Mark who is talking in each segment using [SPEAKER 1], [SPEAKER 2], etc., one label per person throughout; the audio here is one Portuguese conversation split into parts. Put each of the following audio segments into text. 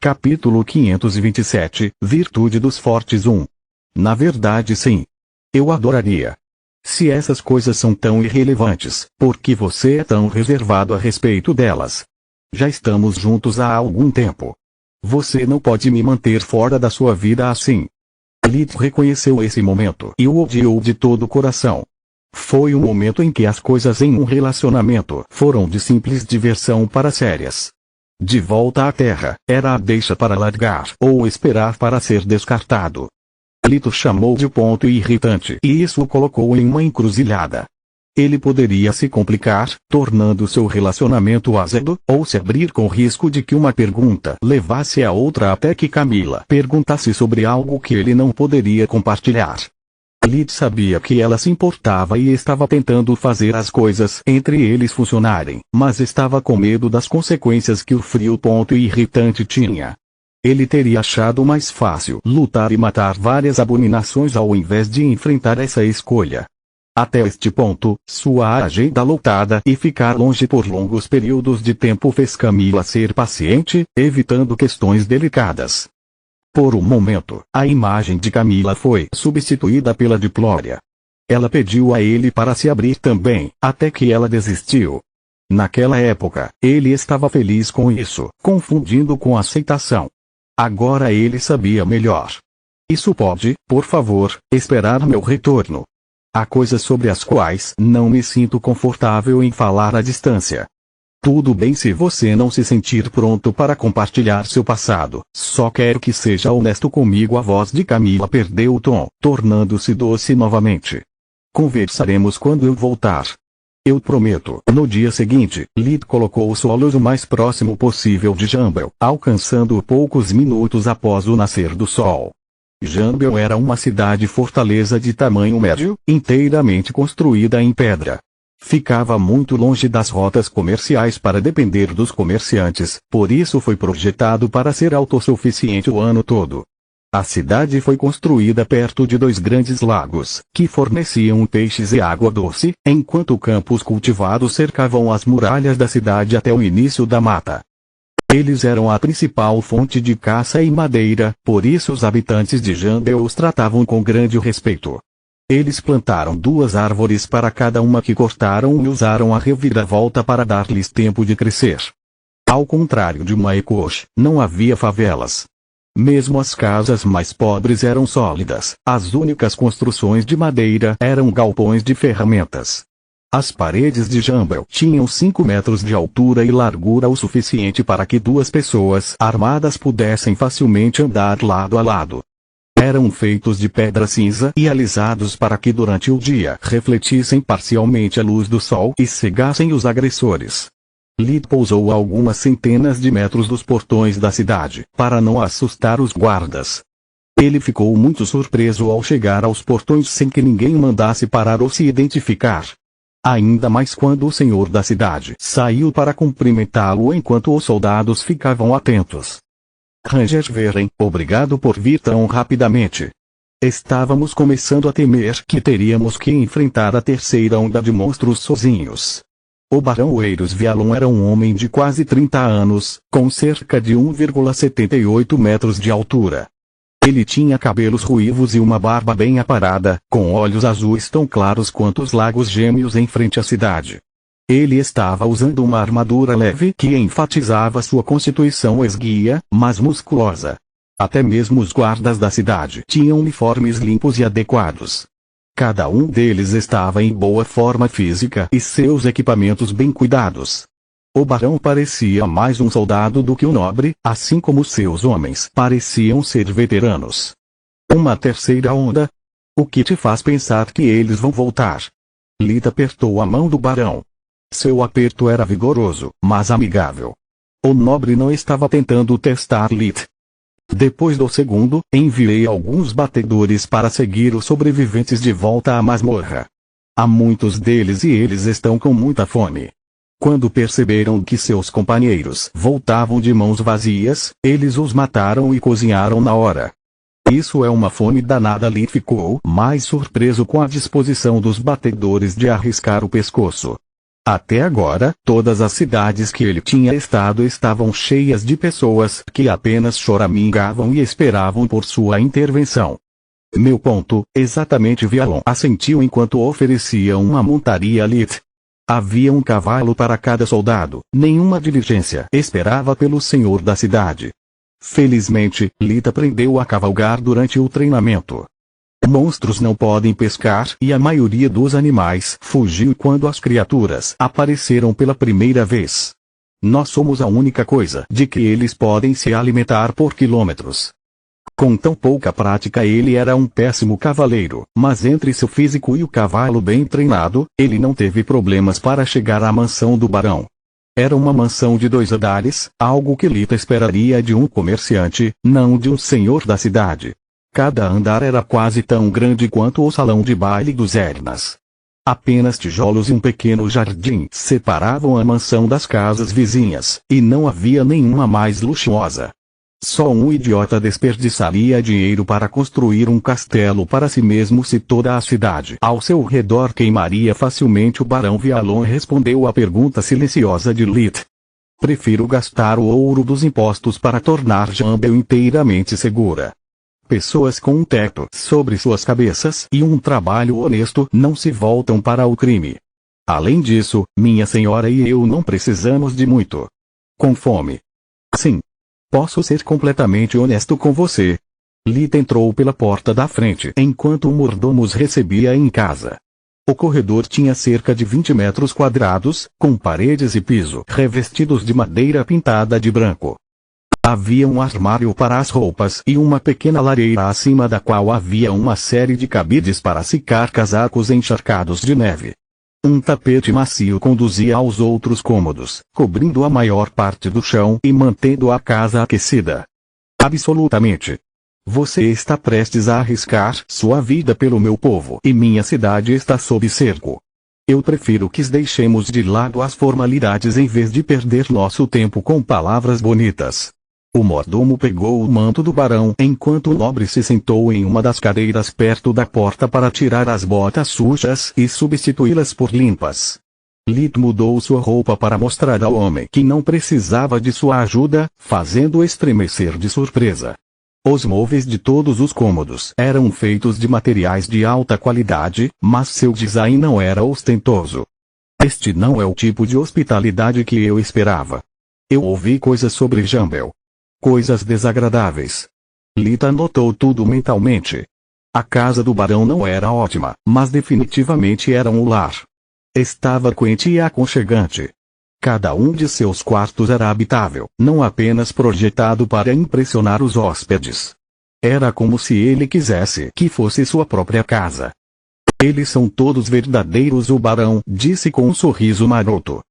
[SPEAKER 1] Capítulo 527, Virtude dos Fortes 1. Na verdade sim. Eu adoraria. Se essas coisas são tão irrelevantes, por que você é tão reservado a respeito delas? Já estamos juntos há algum tempo. Você não pode me manter fora da sua vida assim. Lid reconheceu esse momento e o odiou de todo o coração. Foi o momento em que as coisas em um relacionamento foram de simples diversão para sérias. De volta à Terra, era a deixa para largar ou esperar para ser descartado. Lito chamou de ponto irritante e isso o colocou em uma encruzilhada. Ele poderia se complicar, tornando seu relacionamento azedo, ou se abrir com o risco de que uma pergunta levasse a outra até que Camila perguntasse sobre algo que ele não poderia compartilhar. Lid sabia que ela se importava e estava tentando fazer as coisas entre eles funcionarem, mas estava com medo das consequências que o frio ponto irritante tinha. Ele teria achado mais fácil lutar e matar várias abominações ao invés de enfrentar essa escolha. Até este ponto, sua agenda lotada e ficar longe por longos períodos de tempo fez Camila ser paciente, evitando questões delicadas. Por um momento, a imagem de Camila foi substituída pela de Glória. Ela pediu a ele para se abrir também, até que ela desistiu. Naquela época, ele estava feliz com isso, confundindo com aceitação. Agora ele sabia melhor. Isso pode, por favor, esperar meu retorno. Há coisas sobre as quais não me sinto confortável em falar à distância. Tudo bem se você não se sentir pronto para compartilhar seu passado, só quero que seja honesto comigo. A voz de Camila perdeu o tom, tornando-se doce novamente. Conversaremos quando eu voltar. Eu prometo. No dia seguinte, Lid colocou o solos o mais próximo possível de Jambel, alcançando-o poucos minutos após o nascer do sol. Jambel era uma cidade-fortaleza de tamanho médio, inteiramente construída em pedra. Ficava muito longe das rotas comerciais para depender dos comerciantes, por isso foi projetado para ser autossuficiente o ano todo. A cidade foi construída perto de dois grandes lagos, que forneciam peixes e água doce, enquanto campos cultivados cercavam as muralhas da cidade até o início da mata. Eles eram a principal fonte de caça e madeira, por isso os habitantes de Jambel os tratavam com grande respeito. Eles plantaram 2 árvores para cada uma que cortaram e usaram a reviravolta para dar-lhes tempo de crescer. Ao contrário de Maekosh, não havia favelas. Mesmo as casas mais pobres eram sólidas, as únicas construções de madeira eram galpões de ferramentas. As paredes de Jambel tinham 5 metros de altura e largura o suficiente para que 2 pessoas armadas pudessem facilmente andar lado a lado. Eram feitos de pedra cinza e alisados para que durante o dia refletissem parcialmente a luz do sol e cegassem os agressores. Lid pousou a algumas centenas de metros dos portões da cidade, para não assustar os guardas. Ele ficou muito surpreso ao chegar aos portões sem que ninguém mandasse parar ou se identificar. Ainda mais quando o senhor da cidade saiu para cumprimentá-lo enquanto os soldados ficavam atentos. Ranger Veren, obrigado por vir tão rapidamente. Estávamos começando a temer que teríamos que enfrentar a terceira onda de monstros sozinhos. O Barão Eiros Vialon era um homem de quase 30 anos, com cerca de 1,78 metros de altura. Ele tinha cabelos ruivos e uma barba bem aparada, com olhos azuis tão claros quanto os lagos gêmeos em frente à cidade. Ele estava usando uma armadura leve que enfatizava sua constituição esguia, mas musculosa. Até mesmo os guardas da cidade tinham uniformes limpos e adequados. Cada um deles estava em boa forma física e seus equipamentos bem cuidados. O barão parecia mais um soldado do que um nobre, assim como seus homens pareciam ser veteranos. Uma terceira onda? O que te faz pensar que eles vão voltar? Lid apertou a mão do barão. Seu aperto era vigoroso, mas amigável. O nobre não estava tentando testar Lid. Depois do segundo, enviei alguns batedores para seguir os sobreviventes de volta à masmorra. Há muitos deles e eles estão com muita fome. Quando perceberam que seus companheiros voltavam de mãos vazias, eles os mataram e cozinharam na hora. Isso é uma fome danada. Lid ficou mais surpreso com a disposição dos batedores de arriscar o pescoço. Até agora, todas as cidades que ele tinha estado estavam cheias de pessoas que apenas choramingavam e esperavam por sua intervenção. Meu ponto, exatamente. Vialon assentiu enquanto oferecia uma montaria a Lit. Havia um cavalo para cada soldado, nenhuma diligência esperava pelo senhor da cidade. Felizmente, Lit aprendeu a cavalgar durante o treinamento. Monstros não podem pescar e a maioria dos animais fugiu quando as criaturas apareceram pela primeira vez. Nós somos a única coisa de que eles podem se alimentar por quilômetros. Com tão pouca prática ele era um péssimo cavaleiro, mas entre seu físico e o cavalo bem treinado, ele não teve problemas para chegar à mansão do barão. Era uma mansão de 2 andares, algo que Lita esperaria de um comerciante, não de um senhor da cidade. Cada andar era quase tão grande quanto o salão de baile dos Ernas. Apenas tijolos e um pequeno jardim separavam a mansão das casas vizinhas, e não havia nenhuma mais luxuosa. Só um idiota desperdiçaria dinheiro para construir um castelo para si mesmo se toda a cidade ao seu redor queimaria facilmente. O barão Vialon respondeu à pergunta silenciosa de Lit. Prefiro gastar o ouro dos impostos para tornar Jambel inteiramente segura. Pessoas com um teto sobre suas cabeças e um trabalho honesto não se voltam para o crime. Além disso, minha senhora e eu não precisamos de muito. Com fome. Sim. Posso ser completamente honesto com você. Lit entrou pela porta da frente enquanto o mordomo os recebia em casa. O corredor tinha cerca de 20 metros quadrados, com paredes e piso revestidos de madeira pintada de branco. Havia um armário para as roupas e uma pequena lareira acima da qual havia uma série de cabides para secar casacos encharcados de neve. Um tapete macio conduzia aos outros cômodos, cobrindo a maior parte do chão e mantendo a casa aquecida. Absolutamente. Você está prestes a arriscar sua vida pelo meu povo e minha cidade está sob cerco. Eu prefiro que deixemos de lado as formalidades em vez de perder nosso tempo com palavras bonitas. O mordomo pegou o manto do barão enquanto o nobre se sentou em uma das cadeiras perto da porta para tirar as botas sujas e substituí-las por limpas. Lit mudou sua roupa para mostrar ao homem que não precisava de sua ajuda, fazendo estremecer de surpresa. Os móveis de todos os cômodos eram feitos de materiais de alta qualidade, mas seu design não era ostentoso. Este não é o tipo de hospitalidade que eu esperava. Eu ouvi coisas sobre Jambel. Coisas desagradáveis. Lita anotou tudo mentalmente. A casa do barão não era ótima, mas definitivamente era um lar. Estava quente e aconchegante. Cada um de seus quartos era habitável, não apenas projetado para impressionar os hóspedes. Era como se ele quisesse que fosse sua própria casa. Eles são todos verdadeiros, o barão disse com um sorriso maroto.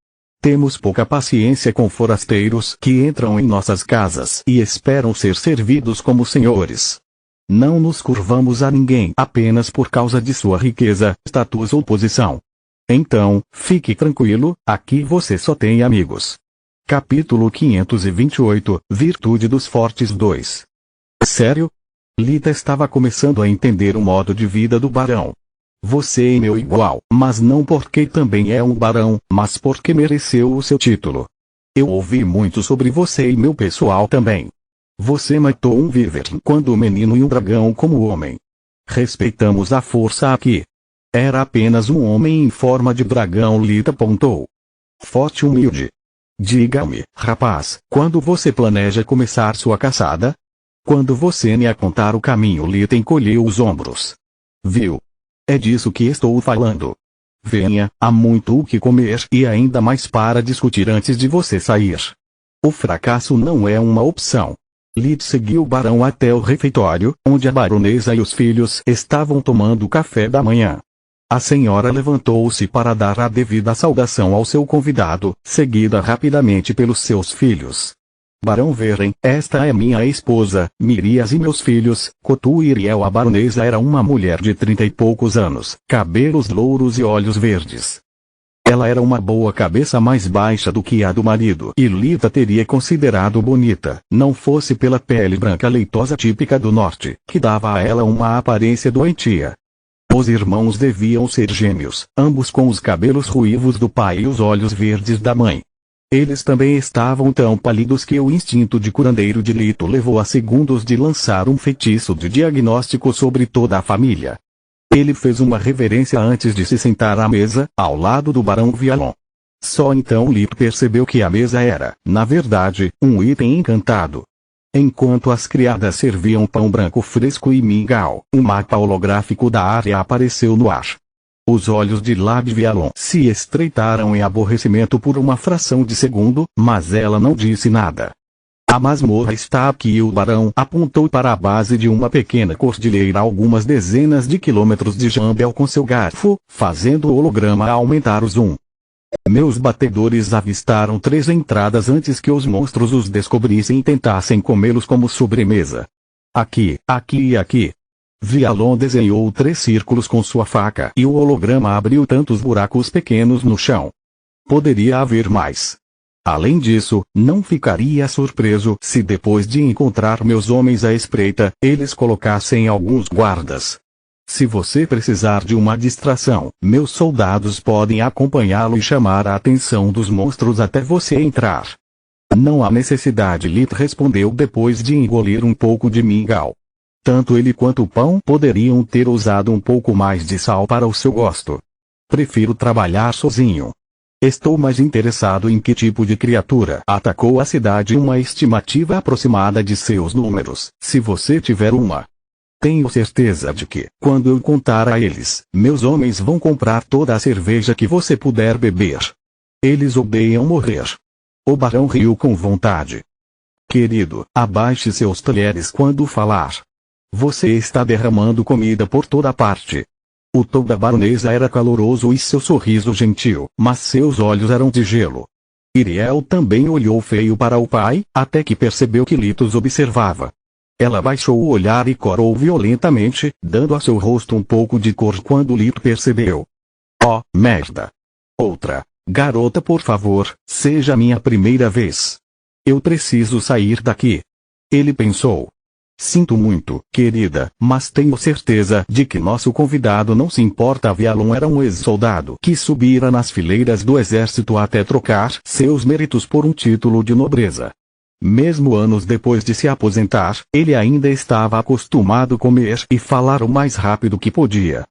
[SPEAKER 1] Temos pouca paciência com forasteiros que entram em nossas casas e esperam ser servidos como senhores. Não nos curvamos a ninguém apenas por causa de sua riqueza, status ou posição. Então, fique tranquilo, aqui você só tem amigos. Capítulo 528, Virtude dos Fortes 2. Sério? Lita estava começando a entender o modo de vida do barão. Você é meu igual, mas não porque também é um barão, mas porque mereceu o seu título. Eu ouvi muito sobre você e meu pessoal também. Você matou um Wyvern quando menino e um dragão como homem. Respeitamos a força aqui. Era apenas um homem em forma de dragão, Lita apontou. Forte e humilde. Diga-me, rapaz, quando você planeja começar sua caçada? Quando você me apontar o caminho, Lita encolheu os ombros. Viu? É disso que estou falando. Venha, há muito o que comer e ainda mais para discutir antes de você sair. O fracasso não é uma opção. Lit seguiu o barão até o refeitório, onde a baronesa e os filhos estavam tomando café da manhã. A senhora levantou-se para dar a devida saudação ao seu convidado, seguida rapidamente pelos seus filhos. Barão Veren, esta é minha esposa, Mirias, e meus filhos, Kotu e Iriel. A baronesa era uma mulher de 30 e poucos anos, cabelos louros e olhos verdes. Ela era uma boa cabeça mais baixa do que a do marido, e Lita teria considerado bonita, não fosse pela pele branca leitosa típica do norte, que dava a ela uma aparência doentia. Os irmãos deviam ser gêmeos, ambos com os cabelos ruivos do pai e os olhos verdes da mãe. Eles também estavam tão pálidos que o instinto de curandeiro de Lito levou a segundos de lançar um feitiço de diagnóstico sobre toda a família. Ele fez uma reverência antes de se sentar à mesa, ao lado do Barão Vialon. Só então Lito percebeu que a mesa era, na verdade, um item encantado. Enquanto as criadas serviam pão branco fresco e mingau, um mapa holográfico da área apareceu no ar. Os olhos de Lady Vialon se estreitaram em aborrecimento por uma fração de segundo, mas ela não disse nada. A masmorra está aqui e o barão apontou para a base de uma pequena cordilheira a algumas dezenas de quilômetros de Jambel com seu garfo, fazendo o holograma aumentar o zoom. Meus batedores avistaram 3 entradas antes que os monstros os descobrissem e tentassem comê-los como sobremesa. Aqui, aqui e aqui. Vialon desenhou 3 círculos com sua faca e o holograma abriu tantos buracos pequenos no chão. Poderia haver mais. Além disso, não ficaria surpreso se depois de encontrar meus homens à espreita, eles colocassem alguns guardas. Se você precisar de uma distração, meus soldados podem acompanhá-lo e chamar a atenção dos monstros até você entrar. Não há necessidade, Lito respondeu depois de engolir um pouco de mingau. Tanto ele quanto o pão poderiam ter usado um pouco mais de sal para o seu gosto. Prefiro trabalhar sozinho. Estou mais interessado em que tipo de criatura atacou a cidade e uma estimativa aproximada de seus números, se você tiver uma. Tenho certeza de que, quando eu contar a eles, meus homens vão comprar toda a cerveja que você puder beber. Eles odeiam morrer. O barão riu com vontade. Querido, abaixe seus talheres quando falar. Você está derramando comida por toda parte. O tom da baronesa era caloroso e seu sorriso gentil, mas seus olhos eram de gelo. Iriel também olhou feio para o pai, até que percebeu que Lito os observava. Ela baixou o olhar e corou violentamente, dando a seu rosto um pouco de cor quando Lito percebeu. Oh, merda! Outra. Garota, por favor, seja minha primeira vez. Eu preciso sair daqui. Ele pensou. Sinto muito, querida, mas tenho certeza de que nosso convidado não se importa. Vialon era um ex-soldado que subira nas fileiras do exército até trocar seus méritos por um título de nobreza. Mesmo anos depois de se aposentar, ele ainda estava acostumado a comer e falar o mais rápido que podia.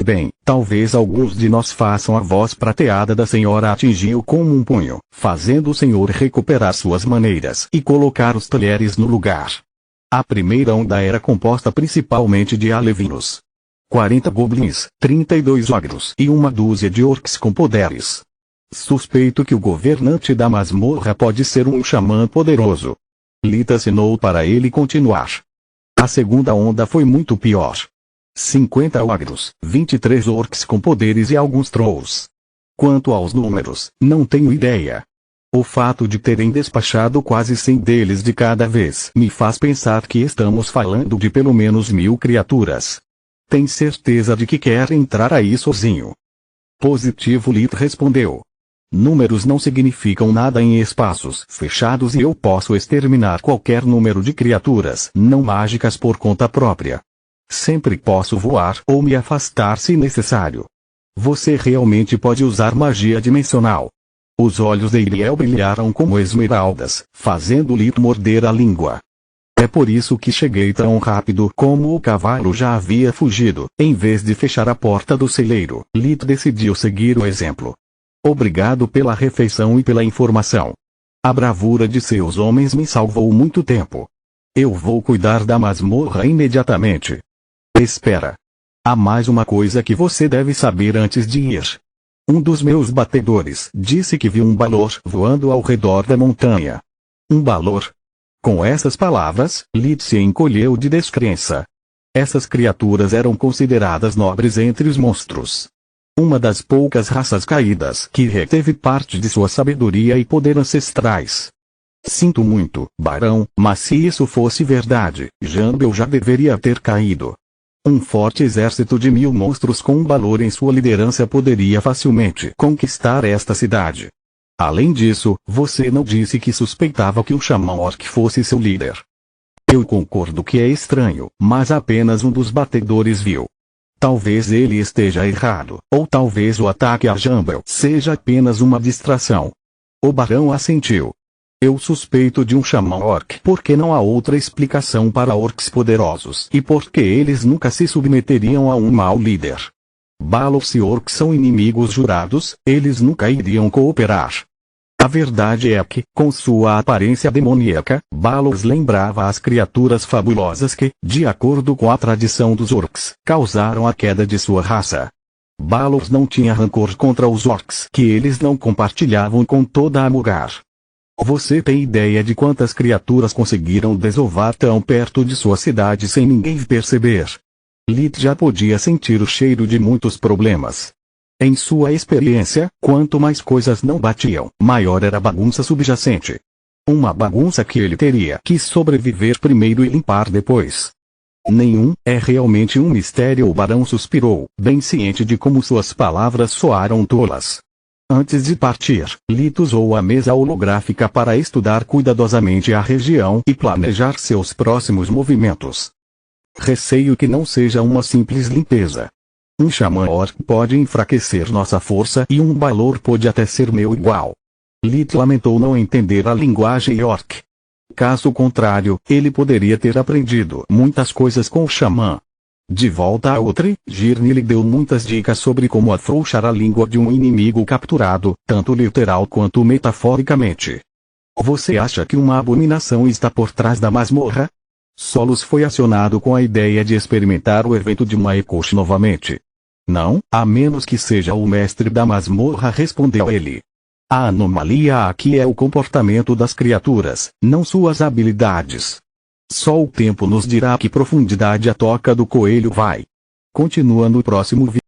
[SPEAKER 1] Bem, talvez alguns de nós façam a voz prateada da senhora atingiu como um punho, fazendo o senhor recuperar suas maneiras e colocar os talheres no lugar. A primeira onda era composta principalmente de alevinos. 40 goblins, 32 ogros e uma dúzia de orcs com poderes. Suspeito que o governante da masmorra pode ser um xamã poderoso. Lita assinou para ele continuar. A segunda onda foi muito pior. 50 ogros, 23 orcs com poderes e alguns trolls. Quanto aos números, não tenho ideia. O fato de terem despachado quase 100 deles de cada vez me faz pensar que estamos falando de pelo menos 1000 criaturas. Tem certeza de que quer entrar aí sozinho? Positivo, Lit respondeu. Números não significam nada em espaços fechados e eu posso exterminar qualquer número de criaturas não mágicas por conta própria. Sempre posso voar ou me afastar se necessário. Você realmente pode usar magia dimensional. Os olhos de Iriel brilharam como esmeraldas, fazendo Lit morder a língua. É por isso que cheguei tão rápido como o cavalo já havia fugido. Em vez de fechar a porta do celeiro, Lit decidiu seguir o exemplo. Obrigado pela refeição e pela informação. A bravura de seus homens me salvou muito tempo. Eu vou cuidar da masmorra imediatamente. Espera. Há mais uma coisa que você deve saber antes de ir. Um dos meus batedores disse que viu um balor voando ao redor da montanha. Um balor? Com essas palavras, Lit se encolheu de descrença. Essas criaturas eram consideradas nobres entre os monstros. Uma das poucas raças caídas que reteve parte de sua sabedoria e poder ancestrais. Sinto muito, barão, mas se isso fosse verdade, Jambel já deveria ter caído. Um forte exército de 1000 monstros com um valor em sua liderança poderia facilmente conquistar esta cidade. Além disso, você não disse que suspeitava que o xamã orc fosse seu líder. Eu concordo que é estranho, mas apenas um dos batedores viu. Talvez ele esteja errado, ou talvez o ataque a Jumble seja apenas uma distração. O barão assentiu. Eu suspeito de um xamã orc porque não há outra explicação para orcs poderosos e porque eles nunca se submeteriam a um mau líder. Balos e orcs são inimigos jurados, eles nunca iriam cooperar. A verdade é que, com sua aparência demoníaca, Balos lembrava as criaturas fabulosas que, de acordo com a tradição dos orcs, causaram a queda de sua raça. Balos não tinha rancor contra os orcs que eles não compartilhavam com toda a Mugar. Você tem ideia de quantas criaturas conseguiram desovar tão perto de sua cidade sem ninguém perceber? Lit já podia sentir o cheiro de muitos problemas. Em sua experiência, quanto mais coisas não batiam, maior era a bagunça subjacente. Uma bagunça que ele teria que sobreviver primeiro e limpar depois. Nenhum, é realmente um mistério. O barão suspirou, bem ciente de como suas palavras soaram tolas. Antes de partir, Lit usou a mesa holográfica para estudar cuidadosamente a região e planejar seus próximos movimentos. Receio que não seja uma simples limpeza. Um xamã orc pode enfraquecer nossa força e um balor pode até ser meu igual. Lit lamentou não entender a linguagem orc. Caso contrário, ele poderia ter aprendido muitas coisas com o xamã. De volta a Outri, Girne lhe deu muitas dicas sobre como afrouxar a língua de um inimigo capturado, tanto literal quanto metaforicamente. Você acha que uma abominação está por trás da masmorra? Solos foi acionado com a ideia de experimentar o evento de Maekoshi novamente. Não, a menos que seja o mestre da masmorra, respondeu ele. A anomalia aqui é o comportamento das criaturas, não suas habilidades. Só o tempo nos dirá a que profundidade a toca do coelho vai. Continua no próximo vídeo.